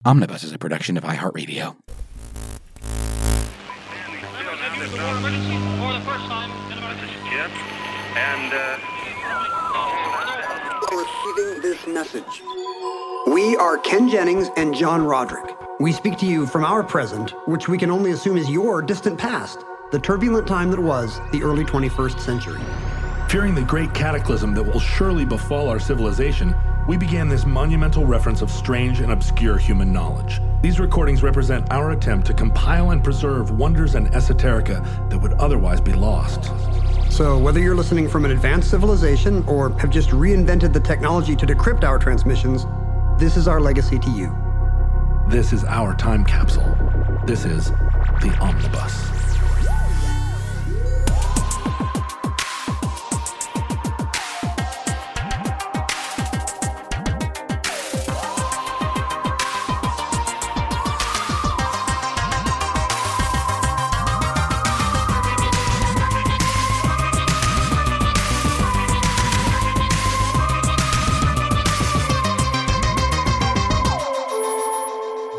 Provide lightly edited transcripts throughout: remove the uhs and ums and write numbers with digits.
Omnibus is a production of iHeartRadio. This is Jim, and receiving this message. We are Ken Jennings and John Roderick. We speak to you from our present, which we can only assume is your distant past, the turbulent time that was the early 21st century. Fearing the great cataclysm that will surely befall our civilization, we began this monumental reference of strange and obscure human knowledge. These recordings represent our attempt to compile and preserve wonders and esoterica that would otherwise be lost. So whether you're listening from an advanced civilization or have just reinvented the technology to decrypt our transmissions, this is our legacy to you. This is our time capsule. This is the Omnibus.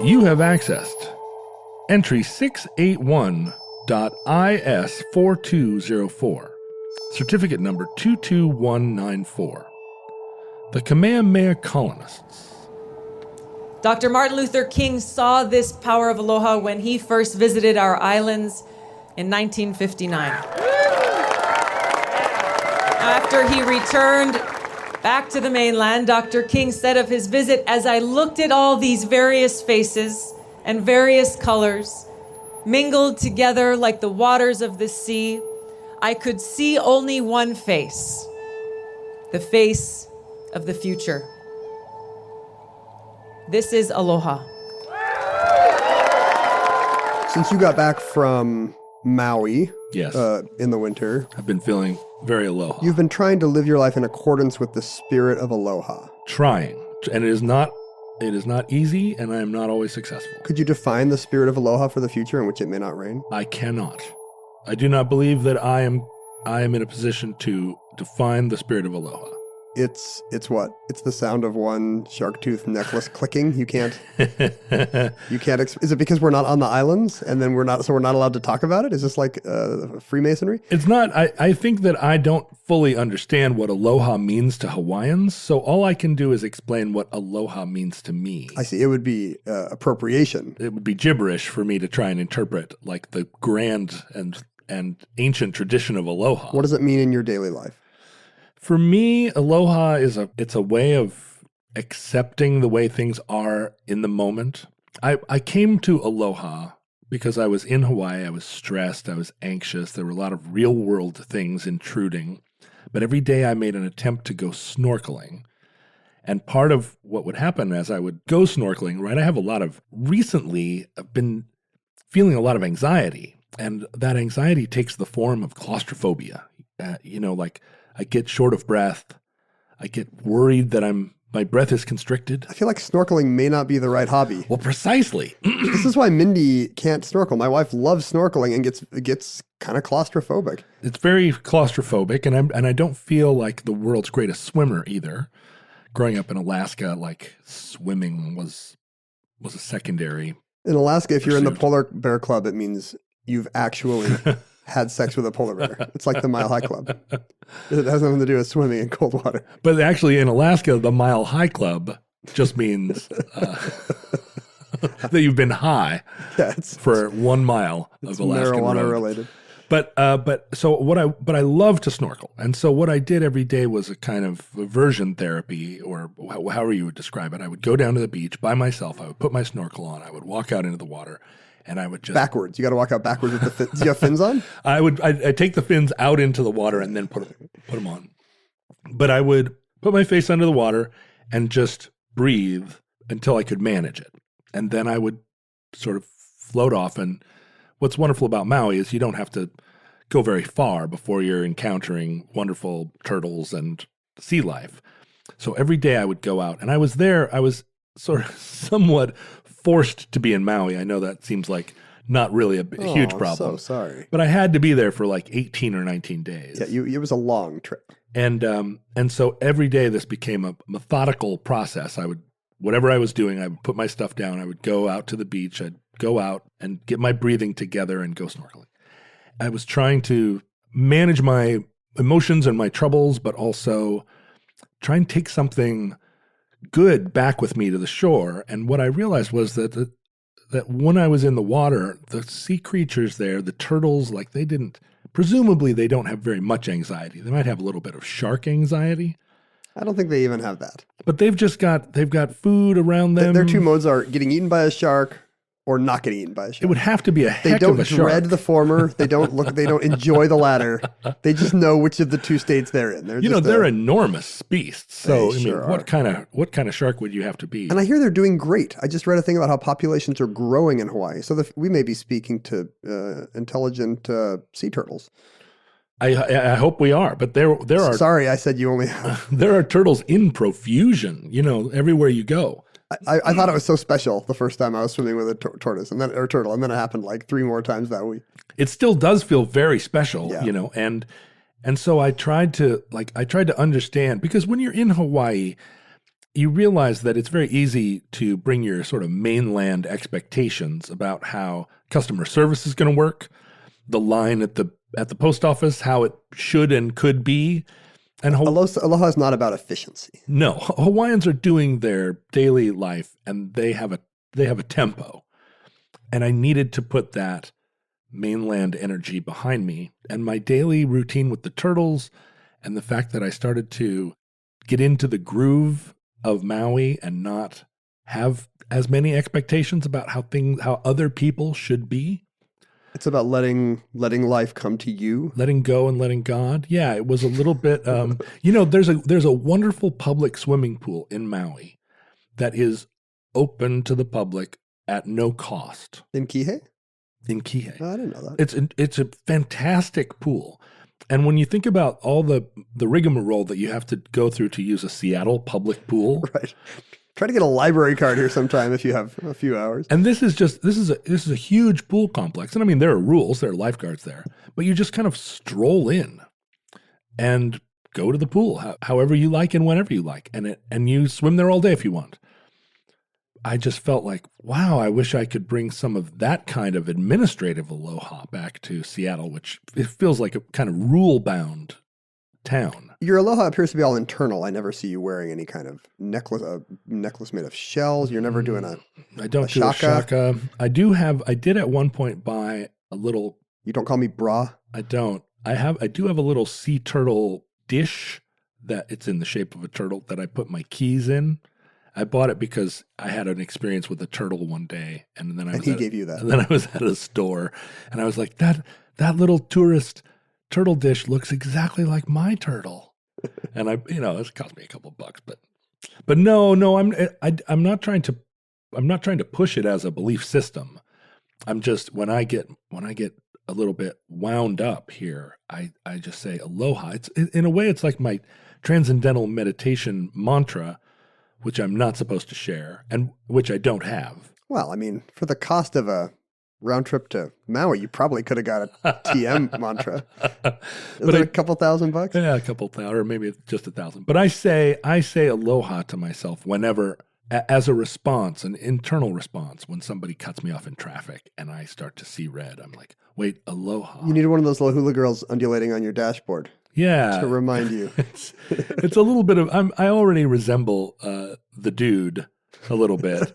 You have accessed entry 681.IS4204, certificate number 22194. The Kamehameha Colonists. Dr. Martin Luther King saw this power of aloha when he first visited our islands in 1959. After he returned back to the mainland, Dr. King said of his visit, "As I looked at all these various faces and various colors, mingled together like the waters of the sea, I could see only one face, the face of the future." This is aloha. Since you got back from Maui Yes. in the winter, I've been feeling very aloha. you've been trying to live your life in accordance with the spirit of aloha. Trying. And it is not easy, and I am not always successful. Could you define the spirit of aloha for the future in which it may not rain? I cannot. I do not believe that I am in a position to define the spirit of aloha. It's what? It's the sound of one shark tooth necklace clicking. You can't. Is it because we're not on the islands and then we're not allowed to talk about it? Is this like Freemasonry? It's not. I think that I don't fully understand what aloha means to Hawaiians, so all I can do is explain what aloha means to me. I see. It would be appropriation. It would be gibberish for me to try and interpret like the grand and ancient tradition of aloha. What does it mean in your daily life? For me, aloha it's a way of accepting the way things are in the moment. I came to aloha because I was in Hawaii. I was stressed. I was anxious. There were a lot of real world things intruding. But every day I made an attempt to go snorkeling. And part of what would happen as I would go snorkeling, right? I've been feeling a lot of anxiety. And that anxiety takes the form of claustrophobia. Like I get short of breath. I get worried that my breath is constricted. I feel like snorkeling may not be the right hobby. Well, precisely. This is why Mindy can't snorkel. My wife loves snorkeling and gets kind of claustrophobic. It's very claustrophobic, and I don't feel like the world's greatest swimmer either. Growing up in Alaska, like swimming was a secondary. In Alaska, if you're in the pursuit. Polar Bear Club, it means you've actually had sex with a polar bear. It's like the Mile High Club. It has nothing to do with swimming in cold water. But actually, in Alaska, the Mile High Club just means that you've been high for 1 mile of Alaskan marijuana road. related. But I love to snorkel, and so what I did every day was a kind of aversion therapy, or however you would describe it. I would go down to the beach by myself. I would put my snorkel on. I would walk out into the water. And I would just backwards. You got to walk out backwards with the fins. Do you have fins on? I'd take the fins out into the water and then put them on. But I would put my face under the water and just breathe until I could manage it. And then I would sort of float off. And what's wonderful about Maui is you don't have to go very far before you're encountering wonderful turtles and sea life. So every day I would go out, and I was sort of somewhat forced to be in Maui. I know that seems like not really a huge problem. So sorry. But I had to be there for like 18 or 19 days. Yeah, it was a long trip. And so every day this became a methodical process. I would whatever I was doing, I would put my stuff down. I would go out to the beach. I'd go out and get my breathing together and go snorkeling. I was trying to manage my emotions and my troubles, but also try and take something good back with me to the shore. And what I realized was that when I was in the water, the sea creatures there, the turtles, like presumably they don't have very much anxiety. They might have a little bit of shark anxiety. I don't think they even have that. But they've got food around them. Their two modes are getting eaten by a shark or not getting eaten by a shark. It would have to be a heck They of a don't shark. dread the former. They don't enjoy the latter. They just know which of the two states they're in. They're enormous beasts. So They sure what kind of shark would you have to be? And I hear they're doing great. I just read a thing about how populations are growing in Hawaii. So we may be speaking to intelligent sea turtles. I hope we are, but there are. Sorry, I said you only have. There are turtles in profusion. Everywhere you go. I thought it was so special the first time I was swimming with a tortoise or turtle, and then it happened like 3 more times that week. It still does feel very special, Yeah. and so I tried to understand, because when you're in Hawaii, you realize that it's very easy to bring your sort of mainland expectations about how customer service is going to work, the line at the post office, how it should and could be. And Aloha is not about efficiency. No, Hawaiians are doing their daily life, and they have a tempo. And I needed to put that mainland energy behind me. And my daily routine with the turtles and the fact that I started to get into the groove of Maui and not have as many expectations about how other people should be. It's about letting life come to you. Letting go and letting God. Yeah, it was a little bit, there's a wonderful public swimming pool in Maui that is open to the public at no cost. In Kihei? In Kihei. Oh, I didn't know that. It's a fantastic pool. And when you think about all the rigmarole that you have to go through to use a Seattle public pool. Right. Try to get a library card here sometime if you have a few hours. And this is a huge pool complex. And I mean, there are rules, there are lifeguards there, but you just kind of stroll in and go to the pool however you like and whenever you like. And you swim there all day if you want. I just felt like, wow, I wish I could bring some of that kind of administrative aloha back to Seattle, which it feels like a kind of rule-bound town. Your aloha appears to be all internal. I never see you wearing any kind of necklace made of shells. You're never doing I don't do a shaka. I did at one point buy a little. You don't call me bra? I don't. I do have a little sea turtle dish that it's in the shape of a turtle that I put my keys in. I bought it because I had an experience with a turtle one day, and then he gave you that. And then I was at a store, and I was like, that little tourist turtle dish looks exactly like my turtle. And it cost me a couple bucks, but no, I'm not trying to push it as a belief system. I'm just, when I get a little bit wound up here, I just say aloha. In a way, it's like my transcendental meditation mantra, which I'm not supposed to share and which I don't have. Well, I mean, for the cost of a round trip to Maui, you probably could have got a TM mantra. Is it a couple $1,000? Yeah, a couple thousand, or maybe just 1,000. But I say aloha to myself whenever, as a response, an internal response, when somebody cuts me off in traffic and I start to see red. I'm like, wait, aloha. You need one of those little hula girls undulating on your dashboard. Yeah, to remind you. It's a little bit of. I already resemble the dude a little bit.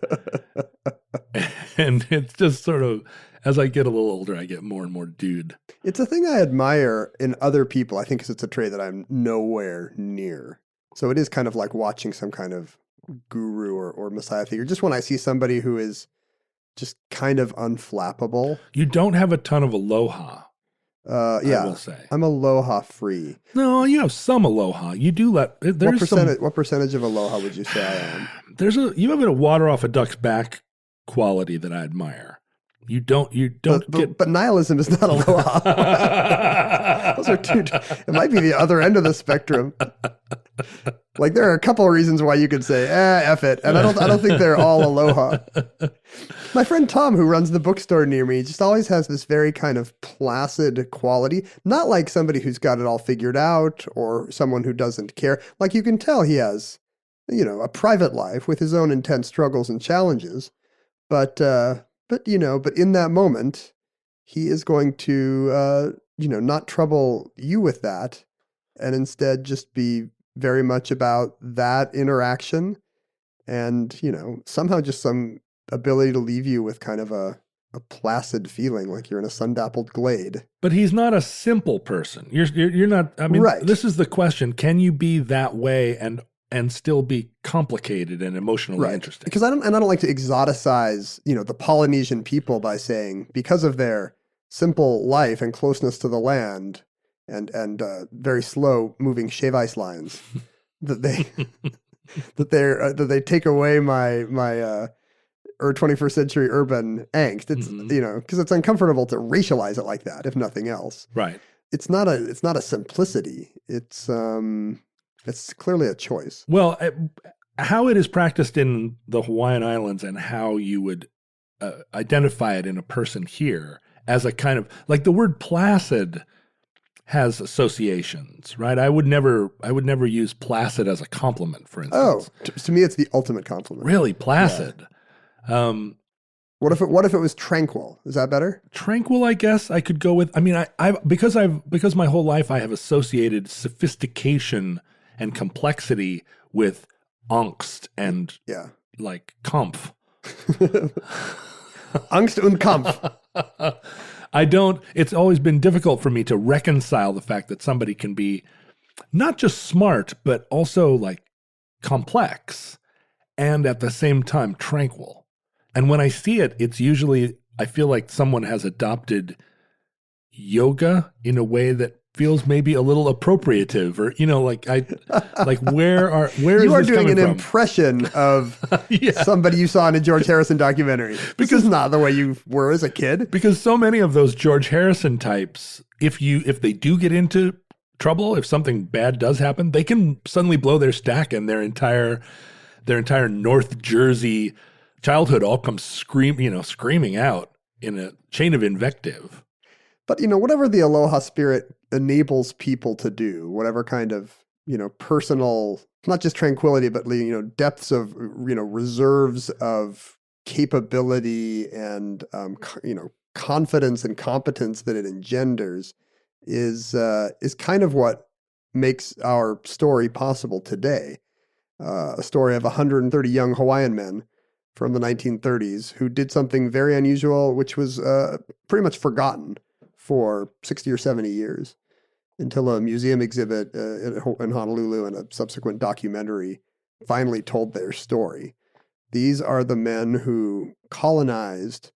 And it's just sort of, as I get a little older, I get more and more dude. It's a thing I admire in other people, I think, because it's a trait that I'm nowhere near. So it is kind of like watching some kind of guru or messiah figure. Just when I see somebody who is just kind of unflappable. You don't have a ton of aloha. Yeah, I will say. I'm aloha free. No, you have some aloha. You do let. What percentage of aloha would you say I am? You have a water off a duck's back quality that I admire. You don't but nihilism is not aloha. Those are two. It might be the other end of the spectrum. Like, there are a couple of reasons why you could say, F it. And I don't think they're all aloha. My friend Tom, who runs the bookstore near me, just always has this very kind of placid quality. Not like somebody who's got it all figured out or someone who doesn't care. Like, you can tell he has a private life with his own intense struggles and challenges. But in that moment, he is going to, not trouble you with that, and instead just be very much about that interaction, and somehow just some ability to leave you with kind of a placid feeling, like you're in a sun-dappled glade. But he's not a simple person. You're not. I mean, Right. This is the question: can you be that way and still be complicated and emotionally interesting? Because I don't like to exoticize, the Polynesian people by saying, because of their simple life and closeness to the land and very slow moving shave ice lines, that they take away my 21st century urban angst. It's because it's uncomfortable to racialize it like that, if nothing else. Right. It's not a simplicity. It's clearly a choice. Well, how it is practiced in the Hawaiian Islands and how you would identify it in a person here as a kind of, like, the word placid has associations, right? I would never use placid as a compliment, for instance. Oh, to me, it's the ultimate compliment. Really, placid. Yeah. What if it was tranquil? Is that better? Tranquil, I guess I could go with. I mean, because my whole life I have associated sophistication and complexity with angst and like Kampf. Angst und Kampf. It's always been difficult for me to reconcile the fact that somebody can be not just smart, but also like complex and at the same time tranquil. And when I see it, it's usually, I feel like someone has adopted yoga in a way that feels maybe a little appropriative, or where is you are this doing coming an from? Impression of somebody you saw in a George Harrison documentary. Because it's not the way you were as a kid. Because so many of those George Harrison types, if they do get into trouble, if something bad does happen, they can suddenly blow their stack, and their entire North Jersey childhood all comes screaming out in a chain of invective. But, whatever the aloha spirit enables people to do, whatever kind of, personal, not just tranquility, but, depths of, reserves of capability and, confidence and competence that it engenders is kind of what makes our story possible today. A story of 130 young Hawaiian men from the 1930s who did something very unusual, which was pretty much forgotten for 60 or 70 years, until a museum exhibit in Honolulu and a subsequent documentary finally told their story. These are the men who colonized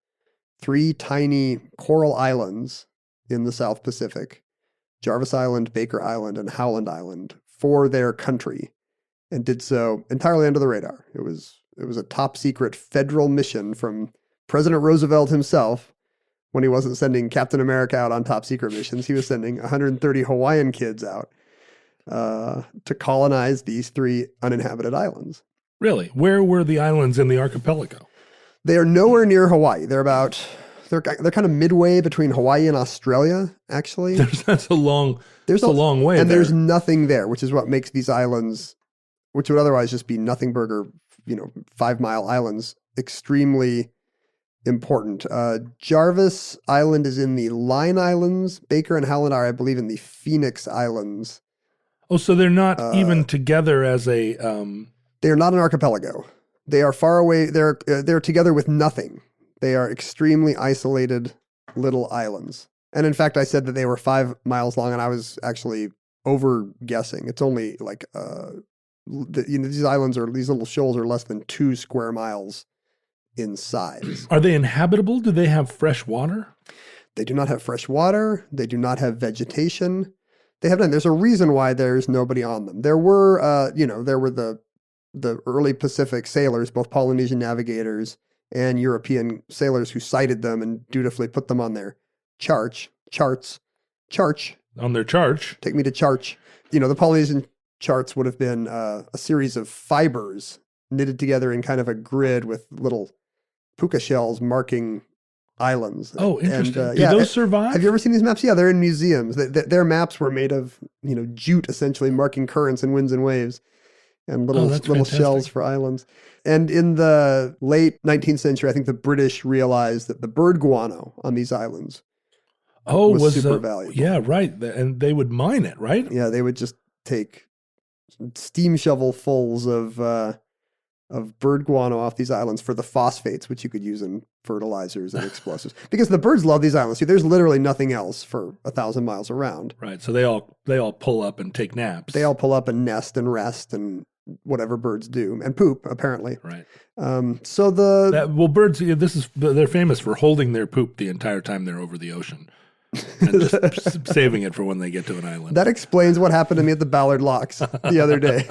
3 tiny coral islands in the South Pacific, Jarvis Island, Baker Island, and Howland Island, for their country, and did so entirely under the radar. It was a top secret federal mission from President Roosevelt himself. When he wasn't sending Captain America out on top secret missions, he was sending 130 Hawaiian kids out to colonize these 3 uninhabited islands. Really? Where were the islands in the archipelago? They are nowhere near Hawaii. They're kind of midway between Hawaii and Australia, actually. That's a long way. And there's nothing there, which is what makes these islands, which would otherwise just be nothing burger, 5-mile islands, extremely important. Jarvis Island is in the Line Islands. Baker and Howland are, I believe, in the Phoenix Islands. Oh, so they're not even together as a... They are not an archipelago. They are far away. They're together with nothing. They are extremely isolated little islands. And in fact, I said that they were 5 miles long, and I was actually over guessing. It's only like, these islands these little shoals are less than 2 square miles in size. Are they inhabitable? Do they have fresh water? They do not have fresh water. They do not have vegetation. They have none. There's a reason why there's nobody on them. There were, the early Pacific sailors, both Polynesian navigators and European sailors, who sighted them and dutifully put them on their charts. On their charge. Take me to charts. The Polynesian charts would have been a series of fibers knitted together in kind of a grid with little puka shells marking islands. Oh, interesting. And, do those survive? Have you ever seen these maps? Yeah, they're in museums. Their maps were made of, jute, essentially, marking currents and winds and waves. and little that's little fantastic. shells for islands. And in the late 19th century, I think the British realized that the bird guano on these islands was super valuable. Yeah, right. And they would mine it, right? Yeah, they would just take steam shovelfuls of bird guano off these islands for the phosphates, which you could use in fertilizers and explosives. Because the birds love these islands. See, there's literally nothing else for 1,000 miles around. Right. So they all pull up and take naps. They all pull up and nest and rest and whatever birds do, and poop, apparently. Right. Birds, they're famous for holding their poop the entire time they're over the ocean and just saving it for when they get to an island. That explains what happened to me at the Ballard Locks the other day.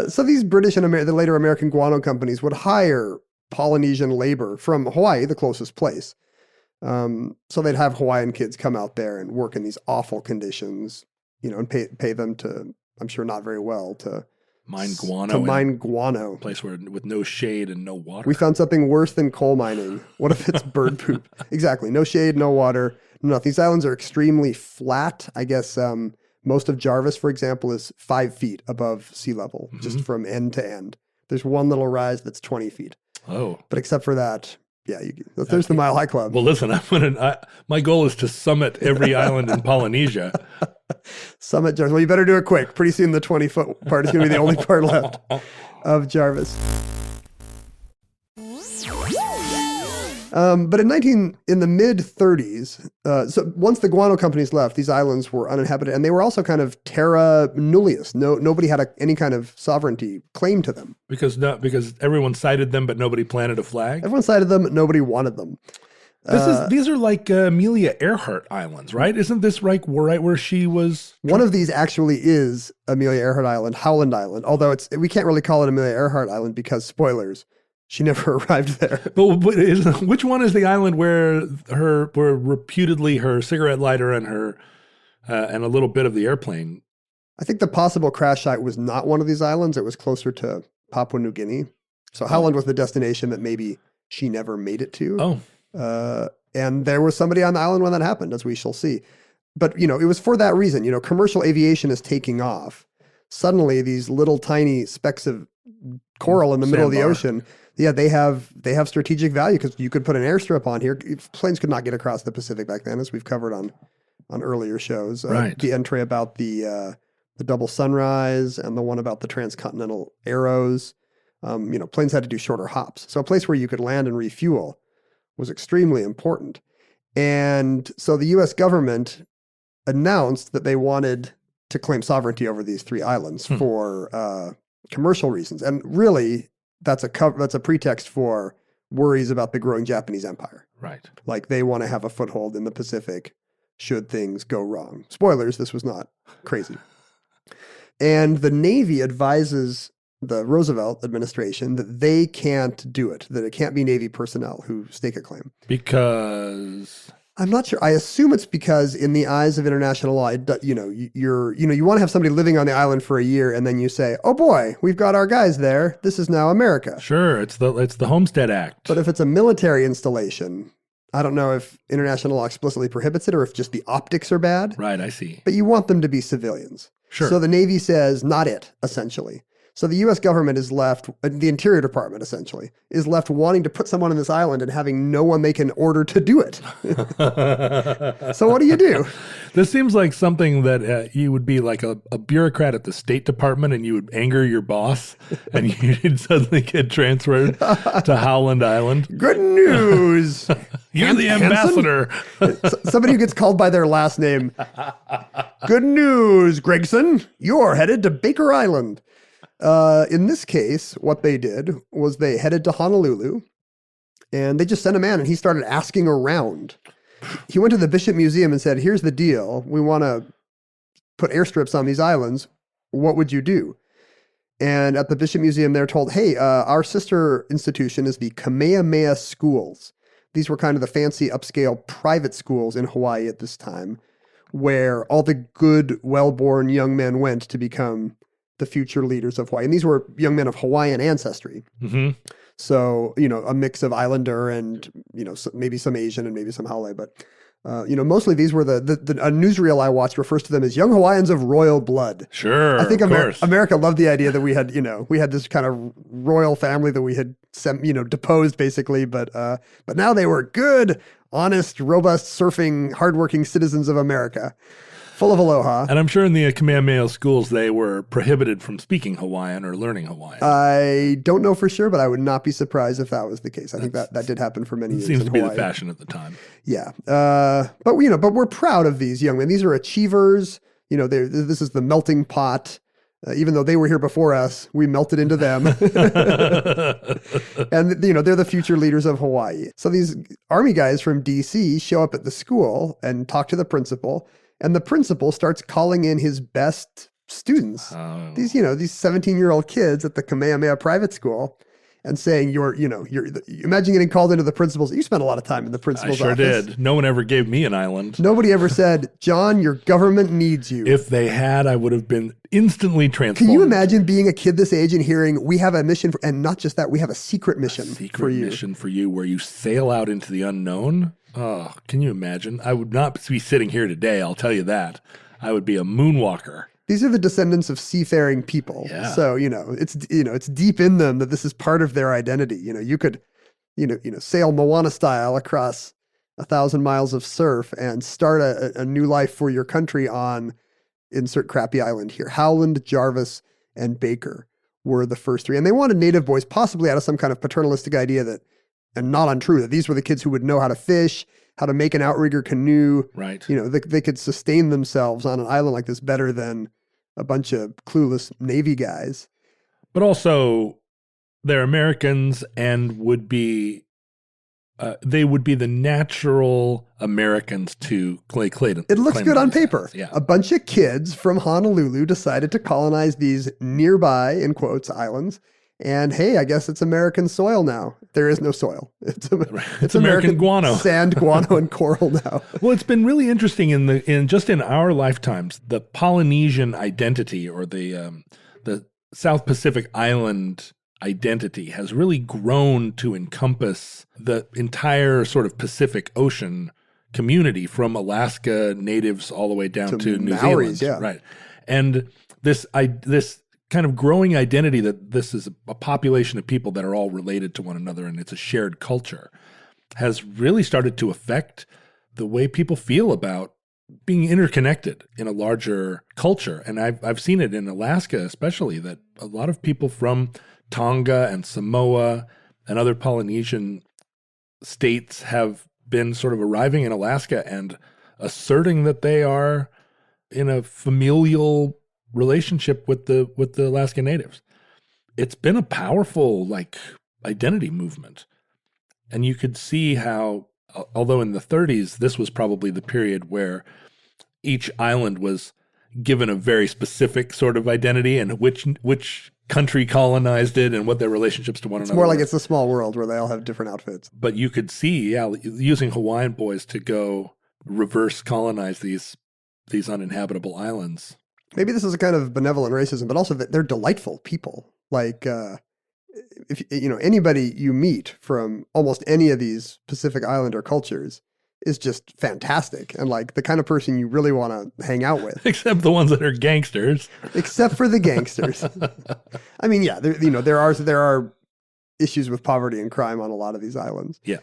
So these British and the later American guano companies would hire Polynesian labor from Hawaii, the closest place. So they'd have Hawaiian kids come out there and work in these awful conditions, and pay them to, I'm sure not very well, to mine guano. A place with no shade and no water. We found something worse than coal mining. What if it's bird poop? Exactly. No shade, no water, nothing. These islands are extremely flat. I guess most of Jarvis, for example, is 5 feet above sea level, just from end to end. There's one little rise that's 20 feet. Oh. But except for that, yeah, there's the Mile High Club. Well, listen, my goal is to summit every island in Polynesia. Summit Jarvis. Well, you better do it quick. Pretty soon the 20-foot part is going to be the only part left of Jarvis. But in the mid-30s, so once the guano companies left, these islands were uninhabited, and they were also kind of terra nullius. Nobody had any kind of sovereignty claim to them. Because everyone cited them, but nobody planted a flag? Everyone cited them, but nobody wanted them. These are like Amelia Earhart Islands, right? Isn't this right where she was? One of these actually is Amelia Earhart Island, Howland Island, although we can't really call it Amelia Earhart Island because, spoilers, she never arrived there. But which one is the island where reputedly her cigarette lighter and and a little bit of the airplane? I think the possible crash site was not one of these islands. It was closer to Papua New Guinea. So Howland was the destination that maybe she never made it to. Oh. And there was somebody on the island when that happened, as we shall see. But, it was for that reason. Commercial aviation is taking off. Suddenly, these little tiny specks of coral in the middle of the ocean, yeah, they have strategic value because you could put an airstrip on here. Planes could not get across the Pacific back then, as we've covered on earlier shows. Right. The entry about the double sunrise and the one about the transcontinental arrows. Planes had to do shorter hops. So a place where you could land and refuel was extremely important. And so the U.S. government announced that they wanted to claim sovereignty over these 3 islands for commercial reasons. And really, that's a pretext for worries about the growing Japanese empire. Right. Like they want to have a foothold in the Pacific should things go wrong. Spoilers, this was not crazy. And the Navy advises the Roosevelt administration that they can't do it, that it can't be Navy personnel who stake a claim. Because? I'm not sure. I assume it's because in the eyes of international law, you want to have somebody living on the island for a year and then you say, oh boy, we've got our guys there. This is now America. Sure. It's the Homestead Act. But if it's a military installation, I don't know if international law explicitly prohibits it or if just the optics are bad. Right. I see. But you want them to be civilians. Sure. So the Navy says, not it, essentially. So the U.S. government is left, the Interior Department essentially, is left wanting to put someone on this island and having no one they can order to do it. So what do you do? This seems like something that you would be like a bureaucrat at the State Department and you would anger your boss and you'd suddenly get transferred to Howland Island. Good news. You're the ambassador. Somebody who gets called by their last name. Good news, Gregson. You're headed to Baker Island. In this case, what they did was they headed to Honolulu and they just sent a man and he started asking around. He went to the Bishop Museum and said, here's the deal. We want to put airstrips on these islands. What would you do? And at the Bishop Museum, they're told, hey, our sister institution is the Kamehameha schools. These were kind of the fancy upscale private schools in Hawaii at this time where all the good, well-born young men went to become the future leaders of Hawaii. And these were young men of Hawaiian ancestry. Mm-hmm. So, a mix of Islander and, maybe some Asian and maybe some Haole. But Mostly these were a newsreel I watched refers to them as young Hawaiians of royal blood. Sure, I think of course. America loved the idea that we had this kind of royal family that we had deposed basically, but now they were good, honest, robust, surfing, hardworking citizens of America, full of aloha. And I'm sure in the Kamehameha schools they were prohibited from speaking Hawaiian or learning Hawaiian. I don't know for sure, but I would not be surprised if that was the case. I think that did happen for many years. Seems in to be Hawaii. the fashion at the time. Yeah, but we're proud of these young men. These are achievers. This is the melting pot. Even though they were here before us, we melted into them. And, they're the future leaders of Hawaii. So these Army guys from D.C. show up at the school and talk to the principal. And the principal starts calling in his best students. Oh. These 17-year-old kids at the Kamehameha private school. And saying, imagine getting called into the principal's. You spent a lot of time in the principal's office. I sure did. No one ever gave me an island. Nobody ever said, John, your government needs you. If they had, I would have been instantly transformed. Can you imagine being a kid this age and hearing, we have a mission, and not just that, we have a secret mission for you. Mission for you where you sail out into the unknown? Oh, can you imagine? I would not be sitting here today, I'll tell you that. I would be a moonwalker. These are the descendants of seafaring people. Yeah. So, it's deep in them that this is part of their identity. You could, sail Moana style across 1,000 miles of surf and start a new life for your country on insert crappy island here. Howland, Jarvis, and Baker were the first three. And they wanted native boys possibly out of some kind of paternalistic idea that, and not untrue, that these were the kids who would know how to fish, how to make an outrigger canoe. Right. They could sustain themselves on an island like this better than a bunch of clueless Navy guys. But also, they're Americans and would be, they would be the natural Americans to claim. It looks good on paper. Yeah. A bunch of kids from Honolulu decided to colonize these nearby, in quotes, islands. And hey, I guess it's American soil now. There is no soil. It's American guano, sand, guano, and coral now. Well, it's been really interesting in our lifetimes. The Polynesian identity, or the South Pacific Island identity, has really grown to encompass the entire sort of Pacific Ocean community, from Alaska natives all the way down to New Maoris, Zealand. yeah. Right, and this kind of growing identity that this is a population of people that are all related to one another and it's a shared culture has really started to affect the way people feel about being interconnected in a larger culture. And I've seen it in Alaska especially, that a lot of people from Tonga and Samoa and other Polynesian states have been sort of arriving in Alaska and asserting that they are in a familial relationship with the Alaska natives. It's been a powerful identity movement. And you could see how, although in the 30s, this was probably the period where each island was given a very specific sort of identity and which country colonized it and what their relationships to one another It's more like were. It's a Small World where they all have different outfits. But you could see, using Hawaiian boys to go reverse colonize these uninhabitable islands. Maybe this is a kind of benevolent racism, but also that they're delightful people. If anybody you meet from almost any of these Pacific Islander cultures is just fantastic and the kind of person you really want to hang out with. Except the ones that are gangsters. Except for the gangsters. I mean, yeah, there are issues with poverty and crime on a lot of these islands. Yeah.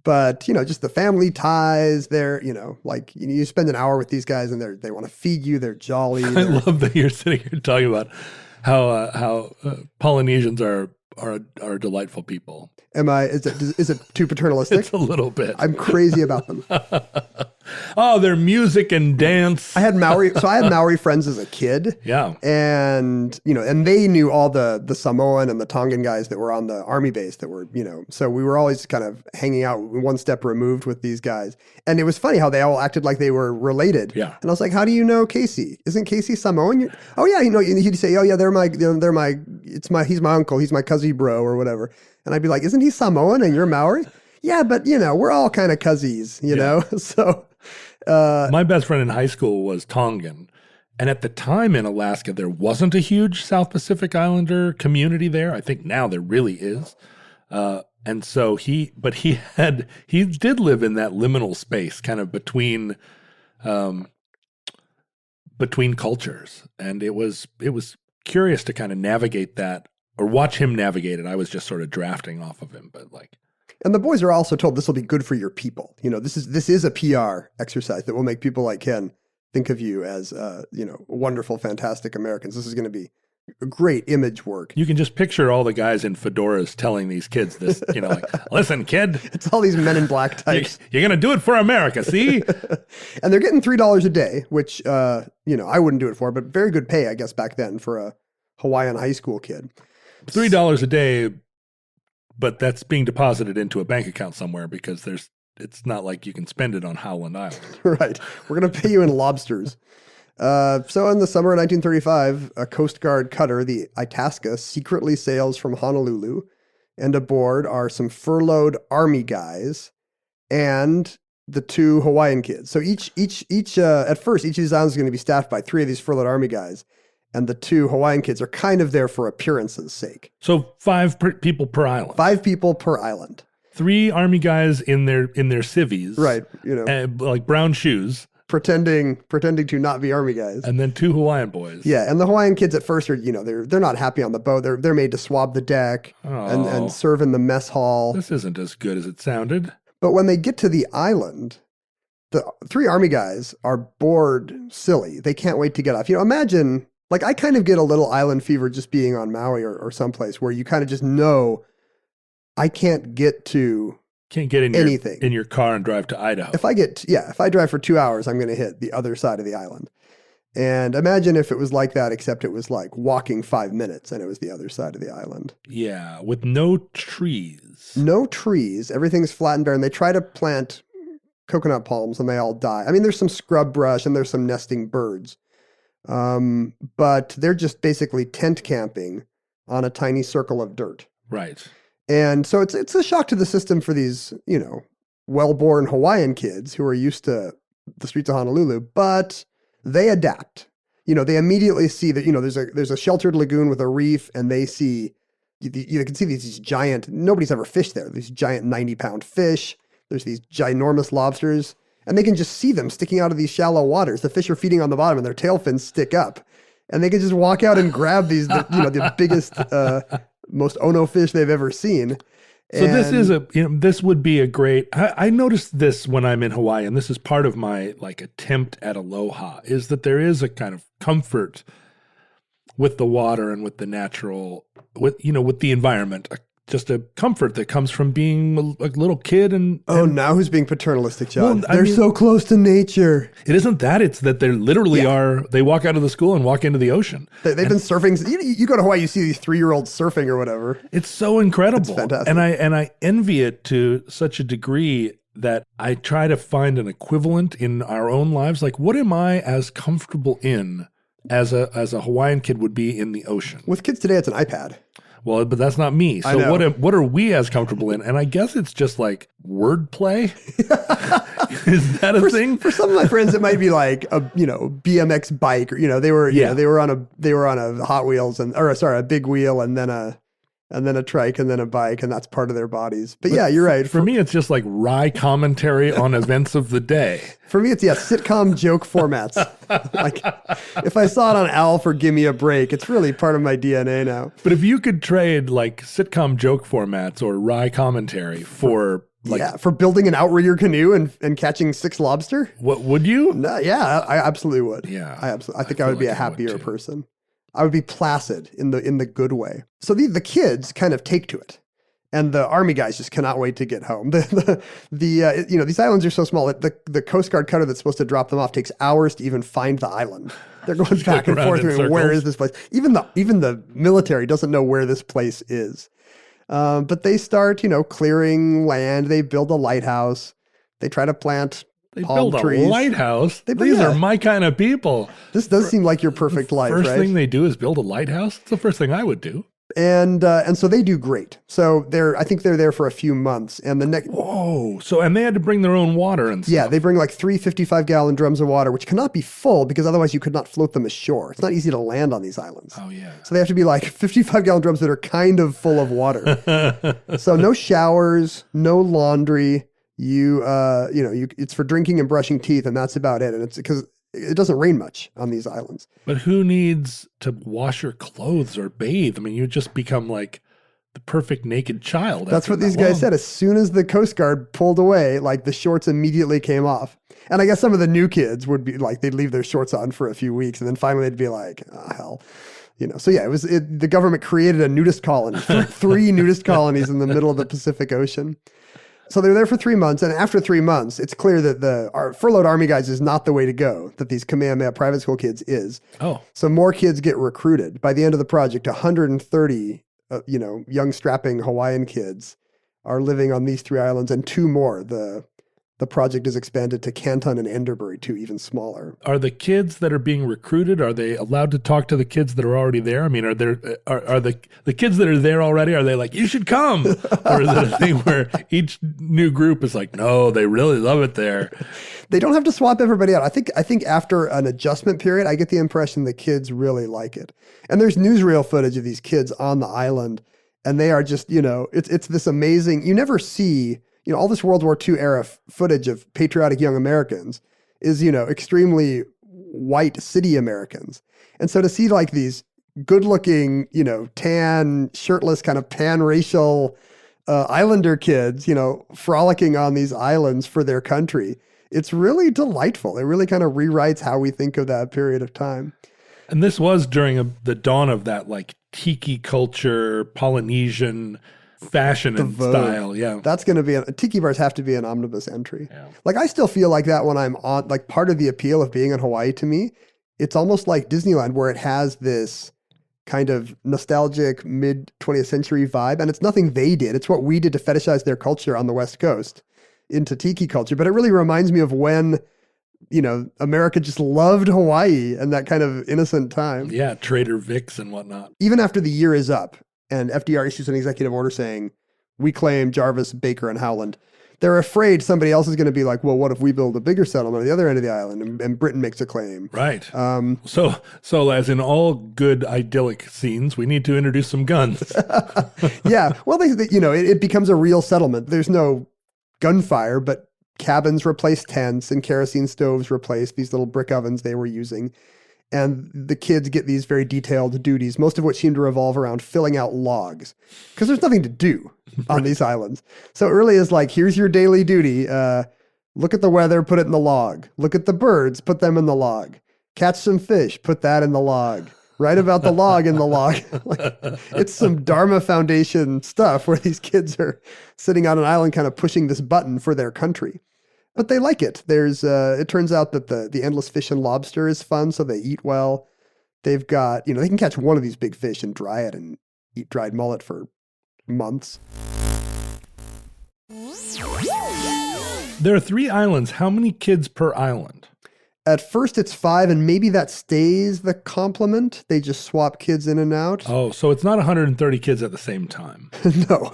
But, just the family ties, you spend an hour with these guys and they want to feed you. They're jolly. I love that you're sitting here talking about how Polynesians are delightful people. Is it too paternalistic? It's a little bit. I'm crazy about them. Oh, their music and dance. I had Maori friends as a kid. Yeah. And, and they knew all the Samoan and the Tongan guys that were on the army base that were, so we were always kind of hanging out one step removed with these guys. And it was funny how they all acted like they were related. Yeah. And I was like, how do you know Casey? Isn't Casey Samoan? Oh yeah. He'd say, oh yeah, he's my uncle. He's my cousin bro or whatever. And I'd be like, isn't he Samoan and you're Maori? Yeah, but we're all kind of cousins, know? So my best friend in high school was Tongan. And at the time in Alaska, there wasn't a huge South Pacific Islander community there. I think now there really is. And so he did live in that liminal space, kind of between cultures. And it was curious to kind of navigate that or watch him navigate it. I was just sort of drafting off of him, but like. And the boys are also told this will be good for your people. This is a PR exercise that will make people like Ken think of you as, wonderful, fantastic Americans. This is going to be great image work. You can just picture all the guys in fedoras telling these kids this, like, listen, kid. It's all these men in black types. You're going to do it for America, see? And they're getting $3 a day, which, I wouldn't do it for, but very good pay, I guess, back then for a Hawaiian high school kid. $3 a day, but that's being deposited into a bank account somewhere because it's not like you can spend it on Howland Island. Right. We're going to pay you in lobsters. So in the summer of 1935, a Coast Guard cutter, the Itasca, secretly sails from Honolulu, and aboard are some furloughed Army guys and the 2 Hawaiian kids. So at first, each of these islands is going to be staffed by 3 of these furloughed Army guys, and the 2 Hawaiian kids are kind of there for appearances' sake. So 5 people per island. 5 people per island. 3 Army guys in their civvies. Right. Like brown shoes. Pretending to not be Army guys. And then 2 Hawaiian boys. Yeah, and the Hawaiian kids at first are, they're not happy on the boat. They're made to swab the deck and serve in the mess hall. This isn't as good as it sounded. But when they get to the island, the 3 Army guys are bored silly. They can't wait to get off. Imagine, like, I kind of get a little island fever just being on Maui or someplace where you kind of just know I can't get in anything in your car and drive to Idaho. If I drive for 2 hours, I'm going to hit the other side of the island. And imagine if it was like that, except it was like walking 5 minutes and it was the other side of the island. Yeah, with no trees. No trees. Everything's flat and bare. And they try to plant coconut palms and they all die. I mean, there's some scrub brush and there's some nesting birds. But they're just basically tent camping on a tiny circle of dirt. Right. And so it's a shock to the system for these, well-born Hawaiian kids who are used to the streets of Honolulu, but they adapt. They immediately see that, there's a sheltered lagoon with a reef, and they see, you can see these giant, nobody's ever fished there, these giant 90-pound fish. There's these ginormous lobsters, and they can just see them sticking out of these shallow waters. The fish are feeding on the bottom, and their tail fins stick up. And they can just walk out and grab these, the biggest, most Ono fish they've ever seen. So this would be a great, I noticed this when I'm in Hawaii, and this is part of my like attempt at aloha, is that there is a kind of comfort with the water and with the natural, with the environment, just a comfort that comes from being a little kid. Now who's being paternalistic, John? Well, they're so close to nature. It isn't that. It's that they literally they walk out of the school and walk into the ocean. They've been surfing. You go to Hawaii, you see these 3-year-olds surfing or whatever. It's so incredible. It's fantastic. And I envy it to such a degree that I try to find an equivalent in our own lives. Like, what am I as comfortable in as a Hawaiian kid would be in the ocean? With kids today, it's an iPad. Well, but that's not me. So what are we as comfortable in? And I guess it's just like wordplay. Is that a thing? For some of my friends, it might be like a BMX bike, or they were on a Hot Wheels a big wheel and then a trike and then a bike, and that's part of their bodies. But yeah, you're right. For me, it's just like wry commentary on events of the day. For me, it's sitcom joke formats. Like if I saw it on Alf or Give Me a Break, it's really part of my DNA now. But if you could trade like sitcom joke formats or wry commentary for building an outrigger canoe and catching 6 lobster, what would you? No, yeah, I absolutely would. Yeah, I think I would be a happier person. I would be placid in the good way. So the kids kind of take to it, and the Army guys just cannot wait to get home. These islands are so small that the Coast Guard cutter that's supposed to drop them off takes hours to even find the island. They're going back and forth. Where is this place? Even the military doesn't know where this place is. But they start clearing land. They build a lighthouse. They try to plant. They build a lighthouse? These are my kind of people. This does seem like your perfect life, right? First thing they do is build a lighthouse? It's the first thing I would do. And so they do great. So I think they're there for a few months. And the next, Whoa. So, and they had to bring their own water and stuff. yeah, they bring like 3 55-gallon drums of water, which cannot be full because otherwise you could not float them ashore. It's not easy to land on these islands. Oh, yeah. So they have to be like 55-gallon drums that are kind of full of water. So no showers, no laundry. It's for drinking and brushing teeth, and that's about it. And it's because it doesn't rain much on these islands. But who needs to wash your clothes or bathe? I mean, you just become like the perfect naked child. That's what these guys said. As soon as the Coast Guard pulled away, like the shorts immediately came off. And I guess some of the new kids would be like, they'd leave their shorts on for a few weeks. And then finally they'd be like, oh, hell. So yeah, the government created a nudist colony, three nudist colonies in the middle of the Pacific Ocean. So they're there for 3 months, and after 3 months, it's clear that our furloughed Army guys is not the way to go, that these Kamehameha private school kids is. Oh. So more kids get recruited. By the end of the project, 130, young strapping Hawaiian kids are living on these 3 islands, and 2 more. The project is expanded to Canton and Enderbury, 2 even smaller. Are the kids that are being recruited, are they allowed to talk to the kids that are already there? I mean, are the kids that are there already, are they like, you should come? Or is it a thing where each new group is like, no, they really love it there? They don't have to swap everybody out. I think after an adjustment period, I get the impression the kids really like it. And there's newsreel footage of these kids on the island, and they are just, it's this amazing, you never see, all this World War II era footage of patriotic young Americans is, extremely white city Americans. And so to see like these good looking, tan, shirtless, kind of pan-racial islander kids, frolicking on these islands for their country, it's really delightful. It really kind of rewrites how we think of that period of time. And this was during the dawn of that like tiki culture, Polynesian fashion and style. Yeah. That's going to be, tiki bars have to be an omnibus entry. Yeah. Like I still feel like that when I'm on, like part of the appeal of being in Hawaii to me, it's almost like Disneyland where it has this kind of nostalgic mid 20th century vibe. And it's nothing they did. It's what we did to fetishize their culture on the West Coast into tiki culture. But it really reminds me of when, America just loved Hawaii and that kind of innocent time. Yeah. Trader Vic's and whatnot. Even after the year is up, and FDR issues an executive order saying, we claim Jarvis, Baker, and Howland. They're afraid somebody else is going to be like, well, what if we build a bigger settlement at the other end of the island? And Britain makes a claim. Right. So as in all good idyllic scenes, we need to introduce some guns. Yeah. Well, it becomes a real settlement. There's no gunfire, but cabins replace tents and kerosene stoves replace these little brick ovens they were using. And the kids get these very detailed duties, most of which seem to revolve around filling out logs because there's nothing to do on these islands. So it really is like, here's your daily duty. Look at the weather, put it in the log. Look at the birds, put them in the log. Catch some fish, put that in the log. Write about the log in the log. It's some Dharma Foundation stuff where these kids are sitting on an island kind of pushing this button for their country. But they like it. It turns out that the endless fish and lobster is fun, so they eat well. They've got, they can catch one of these big fish and dry it and eat dried mullet for months. There are 3 islands. How many kids per island? At first it's 5, and maybe that stays the complement. They just swap kids in and out. Oh, so it's not 130 kids at the same time. No,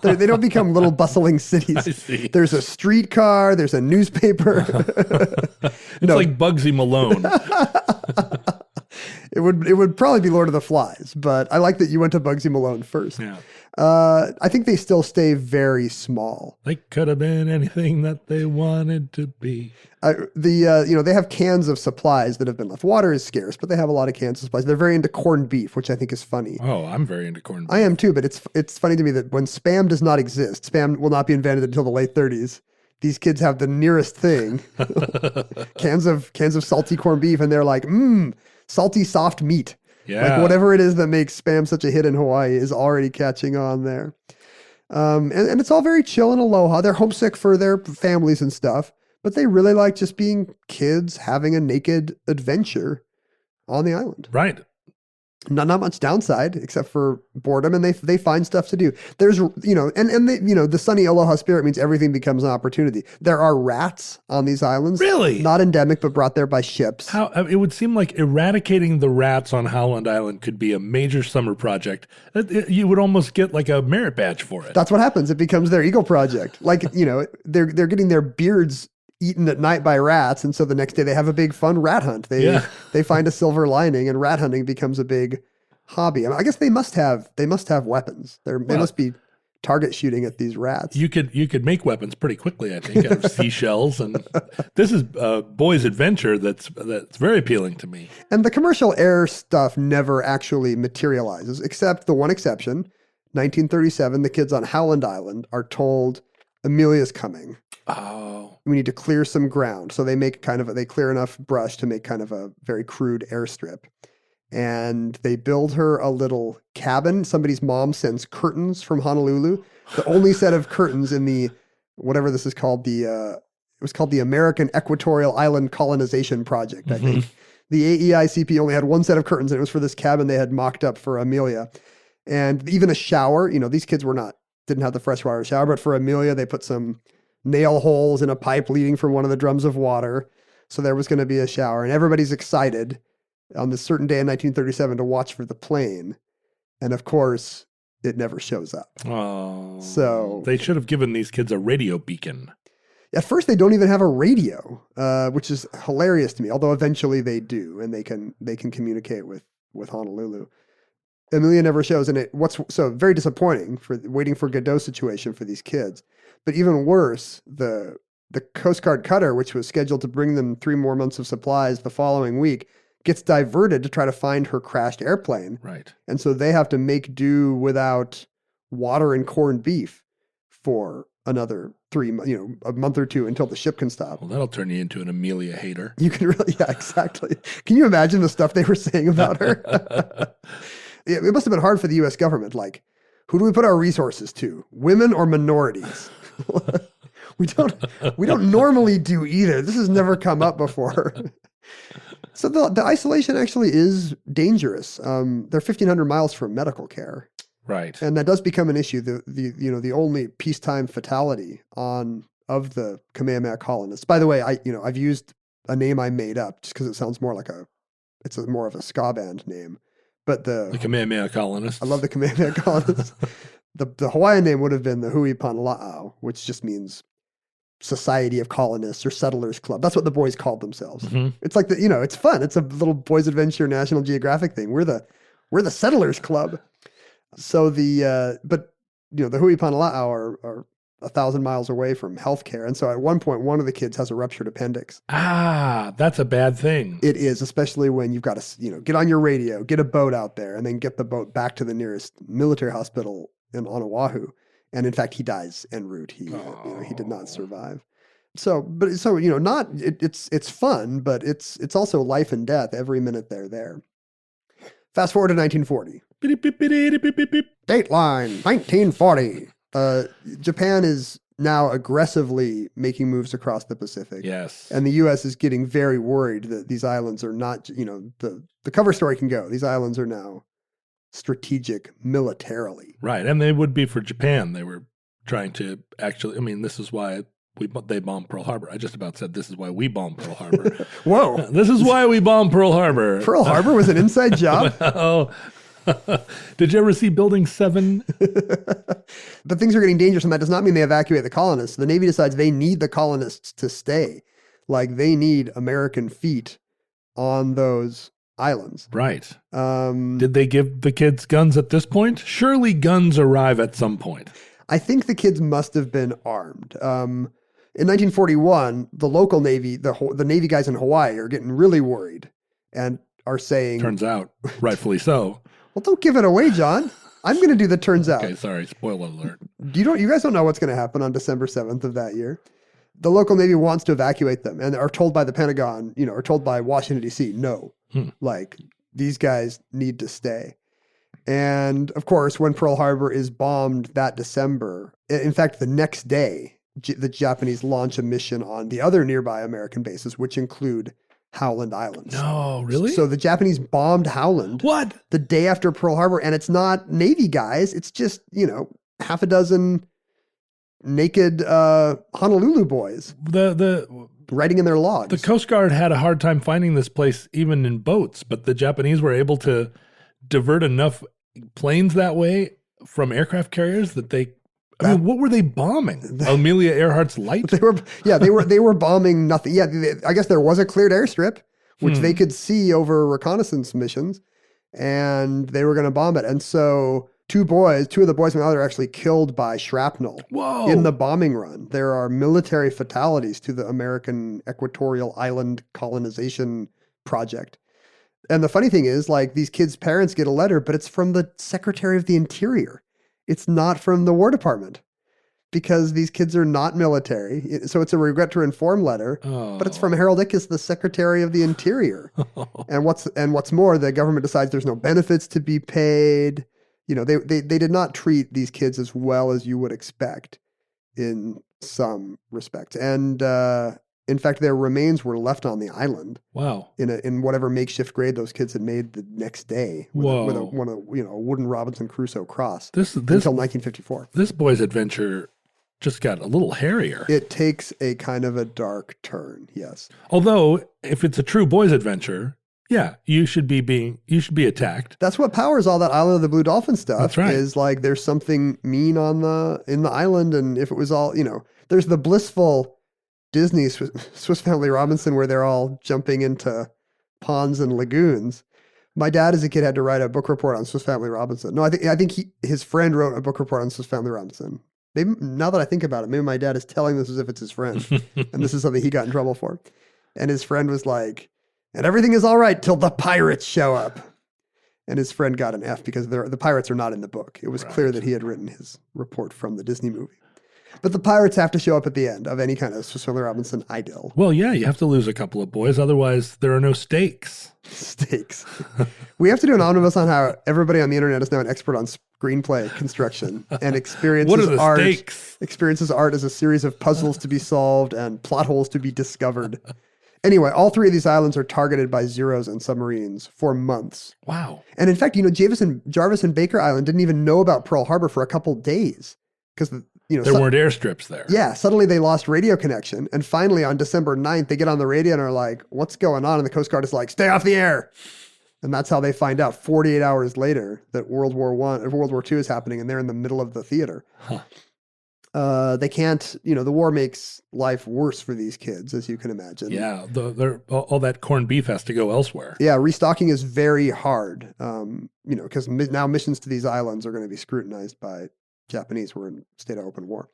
they don't become little bustling cities. I see. There's a streetcar, there's a newspaper. It's like Bugsy Malone. It would probably be Lord of the Flies, but I like that you went to Bugsy Malone first. Yeah. I think they still stay very small. They could have been anything that they wanted to be. They have cans of supplies that have been left. Water is scarce, but they have a lot of cans of supplies. They're very into corned beef, which I think is funny. Oh, I'm very into corned beef. I am too, but it's funny to me that when Spam does not exist, Spam will not be invented until the late 30s. These kids have the nearest thing, cans of salty corned beef, and they're like, salty soft meat. Yeah. Like whatever it is that makes Spam such a hit in Hawaii is already catching on there. And it's all very chill and aloha. They're homesick for their families and stuff, but they really like just being kids having a naked adventure on the island. Right. not much downside except for boredom, and they find stuff to do. There's, and they, the sunny aloha spirit means everything becomes an opportunity. There are rats on these islands. Really? Not endemic, but brought there by ships. How it would seem like eradicating the rats on Howland Island could be a major summer project. You would almost get like a merit badge for it. That's what happens. It becomes their ego project. Like, they're getting their beards eaten at night by rats, and so the next day they have a big fun rat hunt. They find a silver lining, and rat hunting becomes a big hobby. I guess they must have weapons. They must be target shooting at these rats. You could make weapons pretty quickly, I think, out of seashells, and this is a boy's adventure that's very appealing to me. And the commercial air stuff never actually materializes, except the one exception. 1937, the kids on Howland Island are told Amelia's coming. Oh. We need to clear some ground. So they make they clear enough brush to make kind of a very crude airstrip. And they build her a little cabin. Somebody's mom sends curtains from Honolulu. The only set of curtains in the, whatever this is called, it was called the American Equatorial Island Colonization Project, I think. The AEICP only had one set of curtains, and it was for this cabin they had mocked up for Amelia. And even a shower, these kids didn't have the freshwater shower, but for Amelia, they put some nail holes in a pipe leading from one of the drums of water. So there was going to be a shower, and everybody's excited on this certain day in 1937 to watch for the plane. And of course, it never shows up. Oh. So they should have given these kids a radio beacon. At first, they don't even have a radio, which is hilarious to me, although eventually they do, and they can communicate with Honolulu. Amelia never shows, and what's so very disappointing for waiting for Godot situation for these kids. But even worse, the Coast Guard cutter, which was scheduled to bring them 3 more months of supplies the following week, gets diverted to try to find her crashed airplane. Right. And so they have to make do without water and corned beef for another a month or 2 until the ship can stop. Well, that'll turn you into an Amelia hater. You can really, yeah, exactly. Can you imagine the stuff they were saying about her? It must have been hard for the U.S. government. Like, who do we put our resources to? Women or minorities? We don't normally do either. This has never come up before. So the isolation actually is dangerous. They're 1,500 miles from medical care. Right. And that does become an issue. The only peacetime fatality of the Kamehameha colonists. By the way, I've used a name I made up just because it sounds more like it's more of a ska band name. But the Kamehameha colonists. I love the Kamehameha colonists. The Hawaiian name would have been the Hui Panala'au, which just means Society of Colonists or Settlers Club. That's what the boys called themselves. Mm-hmm. It's like it's fun. It's a little Boys Adventure National Geographic thing. We're the Settlers Club. So the Hui Panala'au are 1,000 miles away from healthcare. And so at one point, one of the kids has a ruptured appendix. Ah, that's a bad thing. It is, especially when you've got to, get on your radio, get a boat out there, and then get the boat back to the nearest military hospital on Oahu. And in fact, he dies en route. He did not survive. It's fun, but it's also life and death every minute they're there. Fast forward to 1940. Dateline, 1940. Japan is now aggressively making moves across the Pacific. Yes. And the U.S. is getting very worried that these islands are not, the cover story can go. These islands are now strategic militarily. Right. And they would be for Japan. They were trying to actually, this is why they bombed Pearl Harbor. I just about said this is why we bombed Pearl Harbor. Whoa. This is why we bombed Pearl Harbor. Pearl Harbor was an inside job? Well, did you ever see Building 7? But things are getting dangerous, and that does not mean they evacuate the colonists. The Navy decides they need the colonists to stay. Like, they need American feet on those islands. Right. Did they give the kids guns at this point? Surely guns arrive at some point. I think the kids must have been armed. In 1941, the local Navy, the Navy guys in Hawaii are getting really worried and are saying... Turns out, rightfully so. Well, don't give it away, John. I'm going to do the turns out. Okay, sorry. Spoiler alert. You guys don't know what's going to happen on December 7th of that year. The local Navy wants to evacuate them and are told by the Pentagon, or told by Washington, D.C., no. Like, these guys need to stay. And, of course, when Pearl Harbor is bombed that December, in fact, the next day, the Japanese launch a mission on the other nearby American bases, which include Howland Islands. No, really? So the Japanese bombed Howland What? the day after Pearl Harbor, and it's not Navy guys. It's just, half a dozen naked Honolulu boys The writing in their logs. the Coast Guard had a hard time finding this place even in boats, but the Japanese were able to divert enough planes that way from aircraft carriers that they. I mean, what were they bombing? Amelia Earhart's light? They were bombing nothing. Yeah, I guess there was a cleared airstrip, which they could see over reconnaissance missions, and they were going to bomb it. And so two of the boys from the other are actually killed by shrapnel Whoa. in the bombing run. There are military fatalities to the American Equatorial Island colonization project. And the funny thing is, like, these kids' parents get a letter, but it's from the Secretary of the Interior. It's not from the War Department, because these kids are not military. So it's a regret to inform letter, but it's from Harold Ickes, the Secretary of the Interior. And what's more, the government decides there's no benefits to be paid. They did not treat these kids as well as you would expect in some respects. And in fact, their remains were left on the island. Wow. In whatever makeshift grave those kids had made the next day with a wooden Robinson Crusoe cross until 1954. This boy's adventure just got a little hairier. It takes a kind of a dark turn, yes. Although, if it's a true boy's adventure, yeah, you should be attacked. That's what powers all that Island of the Blue Dolphin stuff. That's right. Is like there's something mean in the island, and if it was all, there's the blissful Disney Swiss Family Robinson where they're all jumping into ponds and lagoons. My dad as a kid had to write a book report on Swiss Family Robinson. No, I think his friend wrote a book report on Swiss Family Robinson. Maybe, now that I think about it, maybe my dad is telling this as if it's his friend, and this is something he got in trouble for. And his friend was like, and everything is all right till the pirates show up. And his friend got an F because the pirates are not in the book. It was clear that he had written his report from the Disney movie. But the pirates have to show up at the end of any kind of Swiss Family Robinson idyll. Well, yeah, you have to lose a couple of boys, otherwise there are no stakes. Stakes. We have to do an omnibus on how everybody on the internet is now an expert on screenplay construction and experiences What are the art. stakes? Experiences art as a series of puzzles to be solved and plot holes to be discovered. Anyway, all three of these islands are targeted by Zeros and submarines for months. Wow. And in fact, Jarvis and Baker Island didn't even know about Pearl Harbor for a couple days because there weren't airstrips there. Yeah, suddenly they lost radio connection. And finally, on December 9th, they get on the radio and are like, what's going on? And the Coast Guard is like, stay off the air. And that's how they find out 48 hours later that World War II is happening, and they're in the middle of the theater. They can't, the war makes life worse for these kids, as you can imagine. Yeah, all that corned beef has to go elsewhere. Yeah, restocking is very hard, because now missions to these islands are going to be scrutinized by Japanese. We're in a state of open war.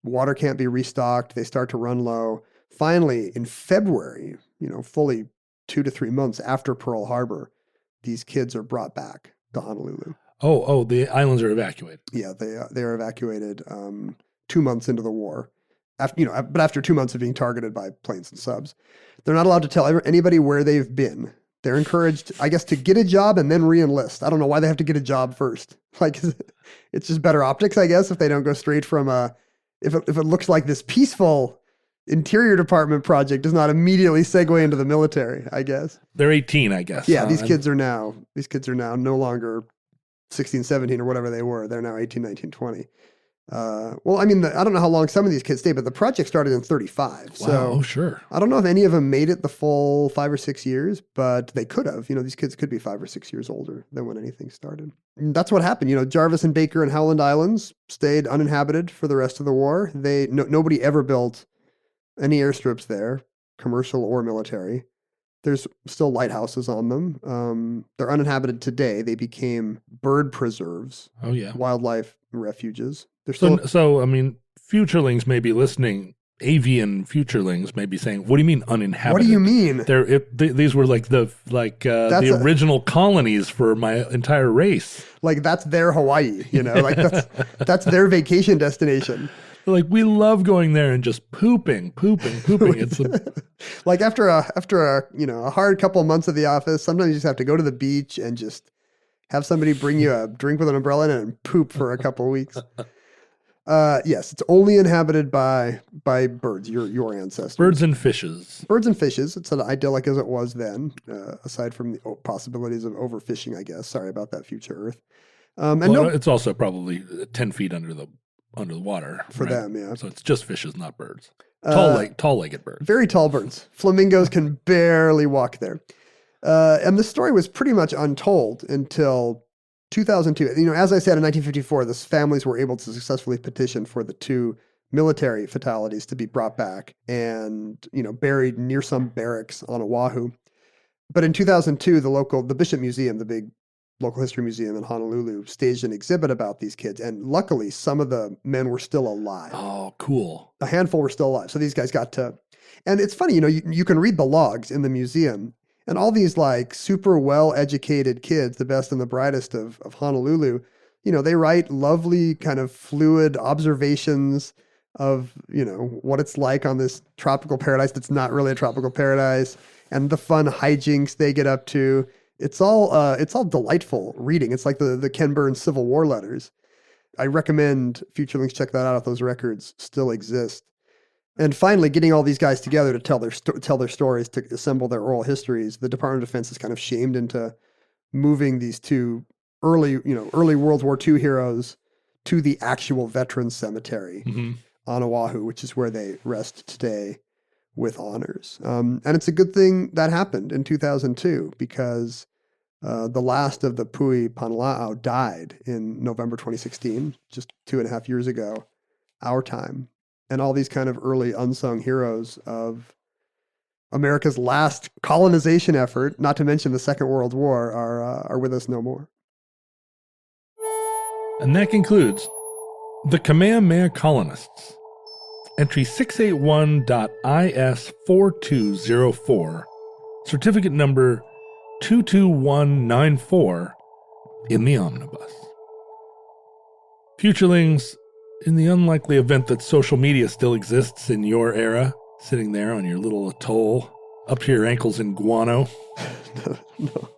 Water can't be restocked. They start to run low. Finally, in February, fully 2 to 3 months after Pearl Harbor, these kids are brought back to Honolulu. Oh, the islands are evacuated. Yeah, they are evacuated 2 months into the war. But after 2 months of being targeted by planes and subs, they're not allowed to tell anybody where they've been. They're encouraged, I guess, to get a job and then re-enlist. I don't know why they have to get a job first. Like, it's just better optics, I guess, if they don't go straight from if it looks like this peaceful Interior Department project does not immediately segue into the military, I guess. They're 18, I guess. Yeah, these kids are now no longer 16, 17 or whatever they were. They're now 18, 19, 20. I don't know how long some of these kids stayed, but the project started in 35. Wow, so sure. I don't know if any of them made it the full 5 or 6 years, but they could have. These kids could be 5 or 6 years older than when anything started. And that's what happened. Jarvis and Baker and Howland Islands stayed uninhabited for the rest of the war. Nobody ever built any airstrips there, commercial or military. There's still lighthouses on them. They're uninhabited today. They became bird preserves. Oh, yeah. Wildlife refuges. So, futurelings may be listening. Avian futurelings may be saying, "What do you mean uninhabited? What do you mean? These were like the original colonies for my entire race. Like that's their Hawaii, Like that's their vacation destination. Like we love going there and just pooping. It's like after a hard couple of months of the office, sometimes you just have to go to the beach and just have somebody bring you a drink with an umbrella in it and poop for a couple of weeks. Yes, it's only inhabited by birds, your ancestors. Birds and fishes. Birds and fishes. It's an idyllic as it was then, aside from the possibilities of overfishing, I guess. Sorry about that, future Earth. It's also probably 10 feet under the water. For them, yeah. So it's just fishes, not birds. Tall-legged birds. Very tall birds. Flamingos can barely walk there. And the story was pretty much untold until 2002. As I said, in 1954, the families were able to successfully petition for the 2 military fatalities to be brought back and, buried near some barracks on Oahu. But in 2002, the Bishop Museum, the big local history museum in Honolulu, staged an exhibit about these kids. And luckily, some of the men were still alive. Oh, cool. A handful were still alive. So these guys got to... And it's funny, you can read the logs in the museum. And all these like super well-educated kids, the best and the brightest of Honolulu, they write lovely kind of fluid observations of, what it's like on this tropical paradise that's not really a tropical paradise, and the fun hijinks they get up to. It's all delightful reading. It's like the Ken Burns Civil War letters. I recommend Futurelings check that out if those records still exist. And finally, getting all these guys together to tell their stories, to assemble their oral histories, the Department of Defense is kind of shamed into moving these 2 early World War II heroes to the actual veterans cemetery on Oahu, which is where they rest today with honors. And it's a good thing that happened in 2002 because the last of the Pui Panala'au died in November 2016, just 2.5 years ago, our time. And all these kind of early unsung heroes of America's last colonization effort, not to mention the Second World War, are with us no more. And that concludes the Kamehameha Colonists. Entry 681.IS4204, certificate number 22194 in the omnibus. Futurelings, in the unlikely event that social media still exists in your era, sitting there on your little atoll, up to your ankles in guano. No,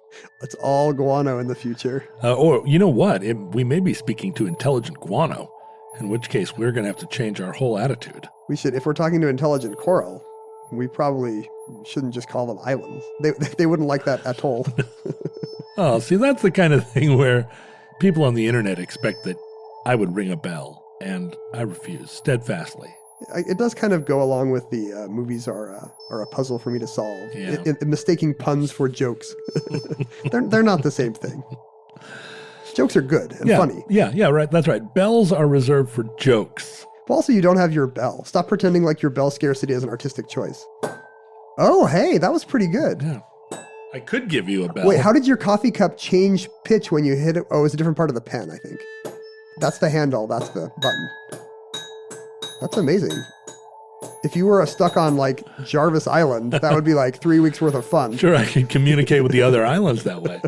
it's all guano in the future. Or, you know what? We may be speaking to intelligent guano, in which case we're going to have to change our whole attitude. We should, if we're talking to intelligent coral, we probably shouldn't just call them islands. They wouldn't like that atoll. Oh, see, that's the kind of thing where people on the internet expect that I would ring a bell. And I refuse steadfastly. It does kind of go along with the movies are a puzzle for me to solve. Yeah. Mistaking puns for jokes. they're not the same thing. Jokes are good and funny. Yeah, right. That's right. Bells are reserved for jokes. But also, you don't have your bell. Stop pretending like your bell scarcity is an artistic choice. Oh, hey, that was pretty good. Yeah. I could give you a bell. Wait, how did your coffee cup change pitch when you hit it? Oh, it's a different part of the pen, I think. That's the handle. That's the button. That's amazing. If you were stuck on like Jarvis Island, that would be like 3 weeks worth of fun. Sure, I can communicate with the other islands that way.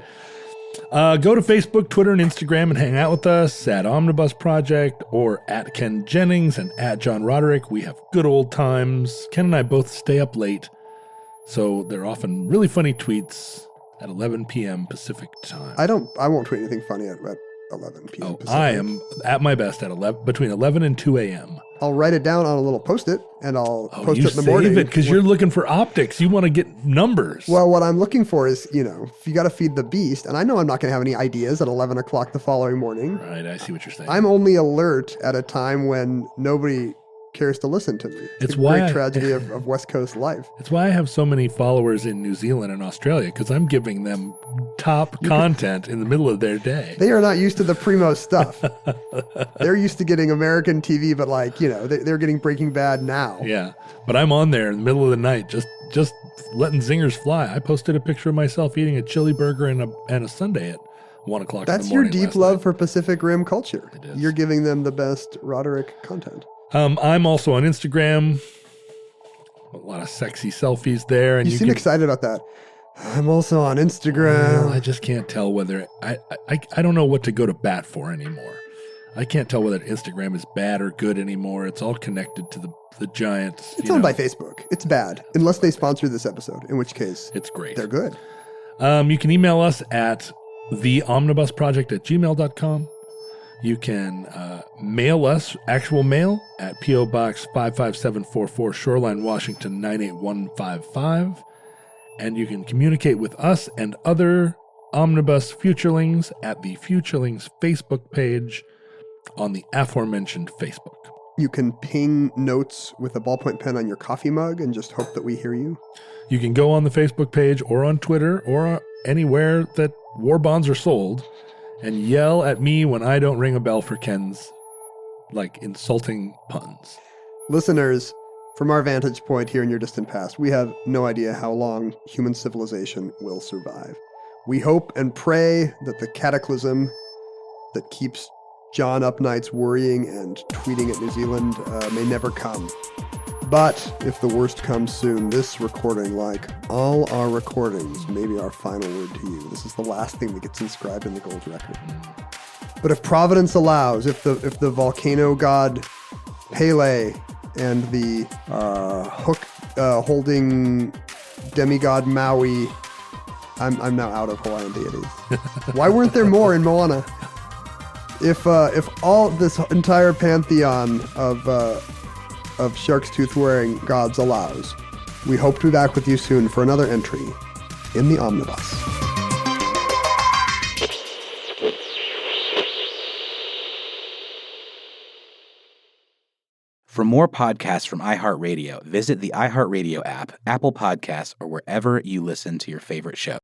Go to Facebook, Twitter, and Instagram and hang out with us at Omnibus Project or at Ken Jennings and at John Roderick. We have good old times. Ken and I both stay up late, so they're often really funny tweets at 11 p.m. Pacific time. I won't tweet anything funny at 11 p.m. Pacific. I am at my best at between 11 and 2 a.m. I'll write it down on a little Post-it, and I'll post it in the morning. You save it because you're looking for optics. You want to get numbers. Well, what I'm looking for is, if you got to feed the beast, and I know I'm not going to have any ideas at 11 o'clock the following morning. Right, I see what you're saying. I'm only alert at a time when nobody cares to listen to me. It's a great tragedy of West Coast life. It's why I have so many followers in New Zealand and Australia, because I'm giving them top content in the middle of their day. They are not used to the primo stuff. They're used to getting American TV, but they're getting Breaking Bad now. Yeah, but I'm on there in the middle of the night, just letting zingers fly. I posted a picture of myself eating a chili burger and a sundae at 1 o'clock in the morning. That's your deep love night. For Pacific Rim culture. It is. You're giving them the best Roderick content. I'm also on Instagram. A lot of sexy selfies there. And you seem excited about that. I'm also on Instagram. Well, I just can't tell whether I don't know what to go to bat for anymore. I can't tell whether Instagram is bad or good anymore. It's all connected to the giant. It's owned by Facebook. It's bad unless they sponsor this episode, in which case it's great. They're good. You can email us at theomnibusproject@gmail.com. You can mail us, actual mail, at P.O. Box 55744, Shoreline, Washington 98155. And you can communicate with us and other Omnibus Futurelings at the Futurelings Facebook page on the aforementioned Facebook. You can ping notes with a ballpoint pen on your coffee mug and just hope that we hear you. You can go on the Facebook page or on Twitter or anywhere that war bonds are sold and yell at me when I don't ring a bell for Ken's, insulting puns. Listeners, from our vantage point here in your distant past, we have no idea how long human civilization will survive. We hope and pray that the cataclysm that keeps John up nights worrying and tweeting at New Zealand may never come. But if the worst comes soon, this recording, like all our recordings, may be our final word to you. This is the last thing that gets inscribed in the gold record. But if Providence allows, if the volcano god Pele and the hook holding demigod Maui, I'm now out of Hawaiian deities. Why weren't there more in Moana? If all this entire pantheon of shark's tooth wearing gods allows, we hope to be back with you soon for another entry in the Omnibus. For more podcasts from iHeartRadio, visit the iHeartRadio app, Apple Podcasts, or wherever you listen to your favorite show.